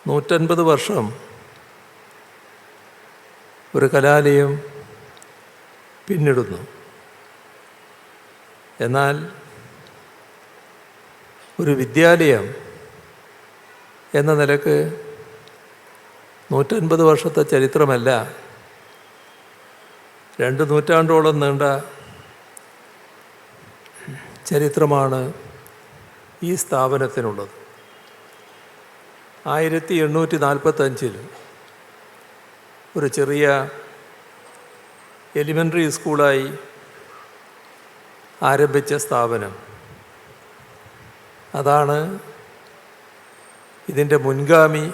150 വർഷം ഒരു കലാലയം പിന്നിടുന്നു. എന്നാൽ ഒരു വിദ്യാലയം എന്ന നിലക്ക് 150 വർഷത്തെ ചരിത്രമല്ല, 2 നൂറ്റാണ്ടോളം നീണ്ട ചരിത്രമാണ് ഈ സ്ഥാപനത്തിനുള്ളത്. 1845 ഒരു ചെറിയ എലിമെൻ്ററി സ്കൂളായി ആരംഭിച്ച സ്ഥാപനം. അതാണ് ഇതിൻ്റെ മുൻഗാമി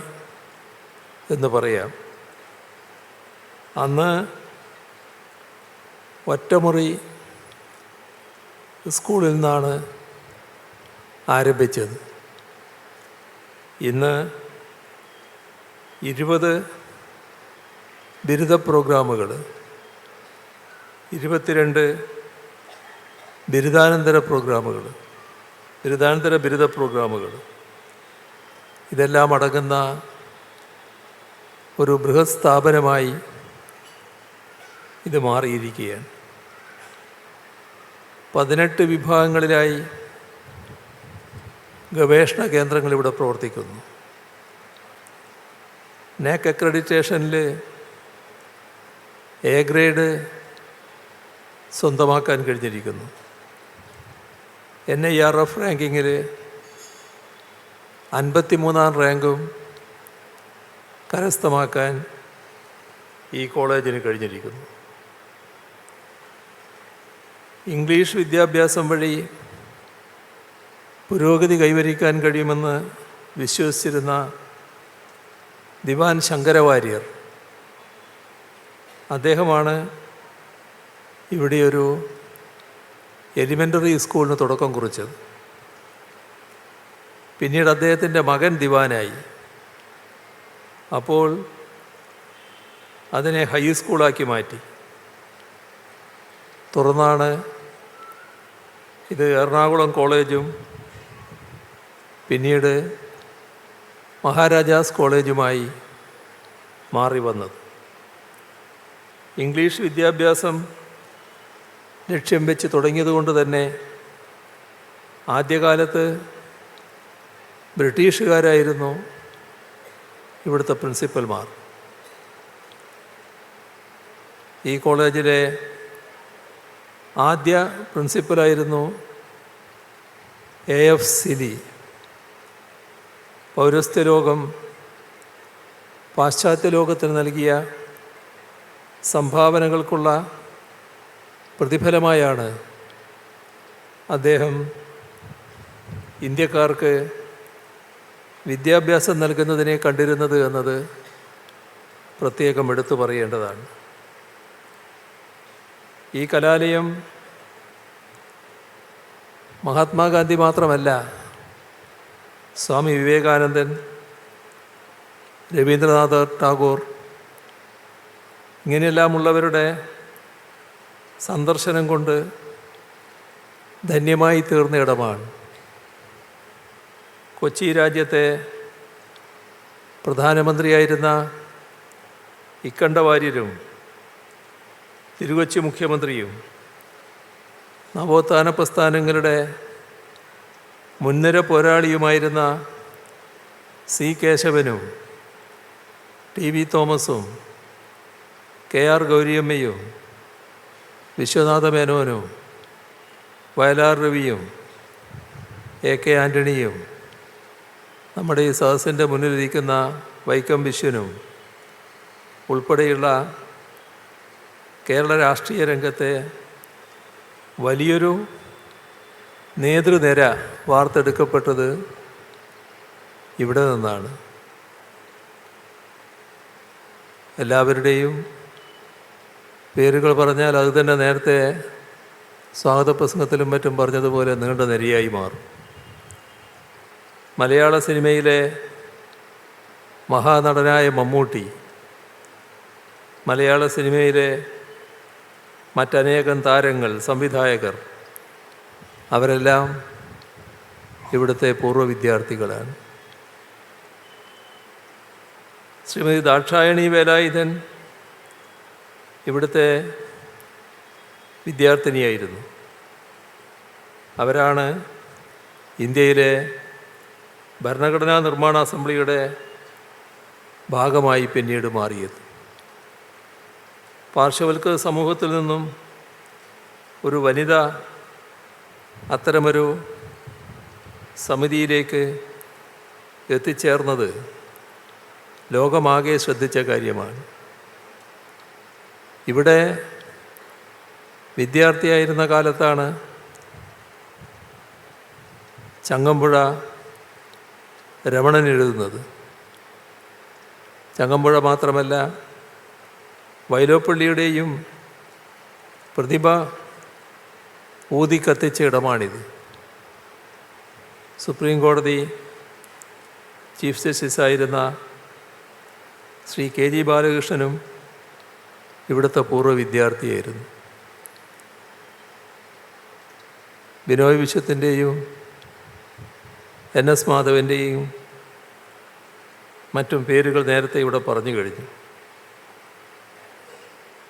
എന്ന് പറയാം. അന്ന് ഒറ്റമുറി സ്കൂളിൽ നിന്നാണ് ആരംഭിച്ചത്. ഇന്ന് 20 ബിരുദ പ്രോഗ്രാമുകൾ, 22 ബിരുദാനന്തര ബിരുദ പ്രോഗ്രാമുകൾ ഇതെല്ലാം അടങ്ങുന്ന ഒരു ബൃഹത് സ്ഥാപനമായി ഇത് മാറിയിരിക്കുകയാണ്. 18 വിഭാഗങ്ങളിലായി ഗവേഷണ കേന്ദ്രങ്ങൾ ഇവിടെ പ്രവർത്തിക്കുന്നു. നാക് അക്രഡിറ്റേഷനിൽ എ ഗ്രേഡ് സ്വന്തമാക്കാൻ കഴിഞ്ഞിരിക്കുന്നു. NIRF റാങ്കിങ്ങിൽ 53ാം റാങ്കും കരസ്ഥമാക്കാൻ ഈ കോളേജിന് കഴിഞ്ഞിരിക്കുന്നു. ഇംഗ്ലീഷ് വിദ്യാഭ്യാസം വഴി പുരോഗതി കൈവരിക്കാൻ കഴിയുമെന്ന് വിശ്വസിച്ചിരുന്ന ദിവാൻ ശങ്കരവാര്യർ, അദ്ദേഹമാണ് ഇവിടെയൊരു എലിമെൻ്ററി സ്കൂളിന് തുടക്കം കുറിച്ചത്. പിന്നീട് അദ്ദേഹത്തിൻ്റെ മകൻ ദിവാനായി. അപ്പോൾ അതിനെ ഹൈസ്കൂളാക്കി മാറ്റി. തുടർന്നാണ് ഇത് എറണാകുളം കോളേജും പിന്നീട് മഹാരാജാസ് കോളേജുമായി മാറി വന്നത്. ഇംഗ്ലീഷ് വിദ്യാഭ്യാസം ലക്ഷ്യം വെച്ച് തുടങ്ങിയതുകൊണ്ട് തന്നെ ആദ്യകാലത്ത് ബ്രിട്ടീഷുകാരായിരുന്നു ഇവിടുത്തെ പ്രിൻസിപ്പൽമാർ. ഈ കോളേജിലെ ആദ്യ പ്രിൻസിപ്പലായിരുന്നു AF സിലി. പൗരസ്ത്യ ലോകം പാശ്ചാത്യ ലോകത്തിന് നൽകിയ സംഭാവനകൾക്കുള്ള പ്രതിഫലമായാണ് അദ്ദേഹം ഇന്ത്യക്കാർക്ക് വിദ്യാഭ്യാസം നൽകുന്നതിനെ കണ്ടിരുന്നത് എന്നത് പ്രത്യേകം എടുത്തു പറയേണ്ടതാണ്. ഈ കലാലയം മഹാത്മാഗാന്ധി മാത്രമല്ല, സ്വാമി വിവേകാനന്ദൻ, രവീന്ദ്രനാഥ ടാഗോർ ഇങ്ങനെയെല്ലാമുള്ളവരുടെ സന്ദർശനം കൊണ്ട് ധന്യമായി തീർന്ന ഇടമാണ്. കൊച്ചി രാജ്യത്തെ പ്രധാനമന്ത്രിയായിരുന്ന ഇക്കണ്ടവാര്യരും തിരുകൊച്ചി മുഖ്യമന്ത്രിയും നവോത്ഥാന പ്രസ്ഥാനങ്ങളുടെ മുൻനിര പോരാളിയുമായിരുന്ന C കേശവനും TV തോമസും KR ഗൗരിയമ്മയും വിശ്വനാഥ മേനോനും വയലാർ രവിയും AK ആൻ്റണിയും നമ്മുടെ ഈ സദസ്സിൻ്റെ മുന്നിലിരിക്കുന്ന വൈക്കം വിശ്വനും ഉൾപ്പെടെയുള്ള കേരള രാഷ്ട്രീയ രംഗത്തെ വലിയൊരു നേതൃനിര വാർത്തെടുക്കപ്പെട്ടത് ഇവിടെ നിന്നാണ്. എല്ലാവരുടെയും പേരുകൾ പറഞ്ഞാൽ അത് തന്നെ നേരത്തെ സ്വാഗത പ്രസംഗത്തിലും മറ്റും പറഞ്ഞതുപോലെ നീണ്ട നിരയായി മാറും. മലയാള സിനിമയിലെ മഹാനടനായ മമ്മൂട്ടി, മലയാള സിനിമയിലെ മറ്റനേകം താരങ്ങൾ, സംവിധായകർ, അവരെല്ലാം ഇവിടുത്തെ പൂർവ്വ വിദ്യാർത്ഥികളാണ്. ശ്രീമതി ദാക്ഷായണി വേലായുധൻ ഇവിടുത്തെ വിദ്യാർത്ഥിനിയായിരുന്നു. അവരാണ് ഇന്ത്യയിലെ ഭരണഘടനാ നിർമ്മാണ അസംബ്ലിയുടെ ഭാഗമായി പിന്നീട് മാറിയത്. പാർശ്വവൽക്കൃത സമൂഹത്തിൽ നിന്നും ഒരു വനിത അത്തരമൊരു സമിതിയിലേക്ക് എത്തിച്ചേർന്നത് ലോകമാകെ ശ്രദ്ധിച്ച കാര്യമാണ്. ഇവിടെ വിദ്യാർത്ഥിയായിരുന്ന കാലത്താണ് ചങ്ങമ്പുഴ രമണൻ എഴുതുന്നത്. ചങ്ങമ്പുഴ മാത്രമല്ല, വൈലോപ്പള്ളിയുടെയും പ്രതിഭ ഊതിക്കത്തിച്ച ഇടമാണിത്. സുപ്രീം കോടതി ചീഫ് ജസ്റ്റിസായിരുന്ന ശ്രീ കെ ജി ബാലകൃഷ്ണനും ഇവിടുത്തെ പൂർവ്വ വിദ്യാർത്ഥിയായിരുന്നു. ബിനോയ് വിശ്വത്തിൻ്റെയും എൻ എസ് മാധവൻ്റെയും മറ്റും പേരുകൾ നേരത്തെ ഇവിടെ പറഞ്ഞു കഴിഞ്ഞു.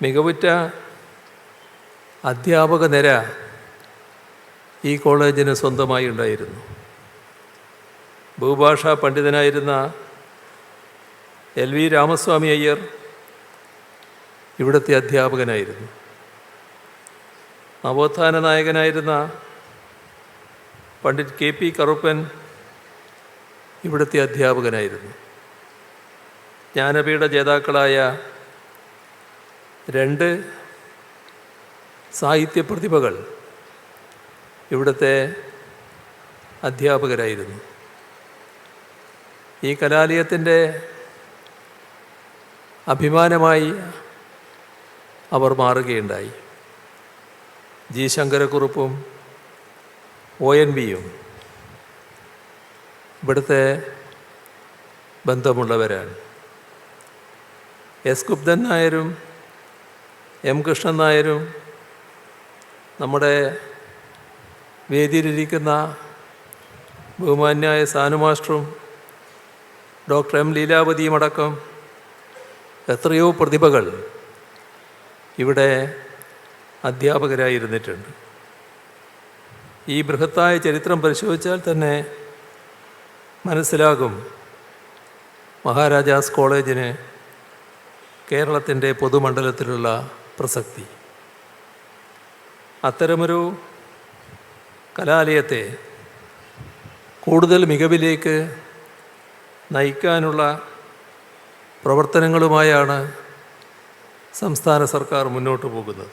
മികവുറ്റ അധ്യാപക നിര ഈ കോളേജിന് സ്വന്തമായി ഉണ്ടായിരുന്നു. ബഹുഭാഷാ പണ്ഡിതനായിരുന്ന എൽ വി രാമസ്വാമി അയ്യർ ഇവിടുത്തെ അധ്യാപകനായിരുന്നു. നവോത്ഥാന നായകനായിരുന്ന പണ്ഡിറ്റ് കെ പി കറുപ്പൻ ഇവിടുത്തെ അധ്യാപകനായിരുന്നു. ജ്ഞാനപീഠ ജേതാക്കളായ 2 സാഹിത്യ പ്രതിഭകൾ ഇവിടുത്തെ അധ്യാപകരായിരുന്നു. ഈ കലാലയത്തിൻ്റെ അഭിമാനമായി അവർ മാറുകയുണ്ടായി. ജി ശങ്കരക്കുറുപ്പും ONVയും ഇവിടുത്തെ ബന്ധമുള്ളവരാണ്. എസ് കുപ്തൻ നായരും എം കൃഷ്ണൻ നായരും നമ്മുടെ വേദിയിലിരിക്കുന്ന ബഹുമാന്യായ സാനു മാസ്റ്ററും ഡോക്ടർ എം ലീലാവതിയും അടക്കം എത്രയോ പ്രതിഭകൾ ഇവിടെ അധ്യാപകരായിരുന്നിട്ടുണ്ട്. ഈ ബൃഹത്തായ ചരിത്രം പരിശോധിച്ചാൽ തന്നെ മനസ്സിലാകും മഹാരാജാസ് കോളേജിന് കേരളത്തിൻ്റെ പൊതുമണ്ഡലത്തിലുള്ള പ്രസക്തി. അത്തരമൊരു കലാലയത്തെ കൂടുതൽ മികവിലേക്ക് നയിക്കാനുള്ള പ്രവർത്തനങ്ങളുമായാണ് സംസ്ഥാന സർക്കാർ മുന്നോട്ട് പോകുന്നത്.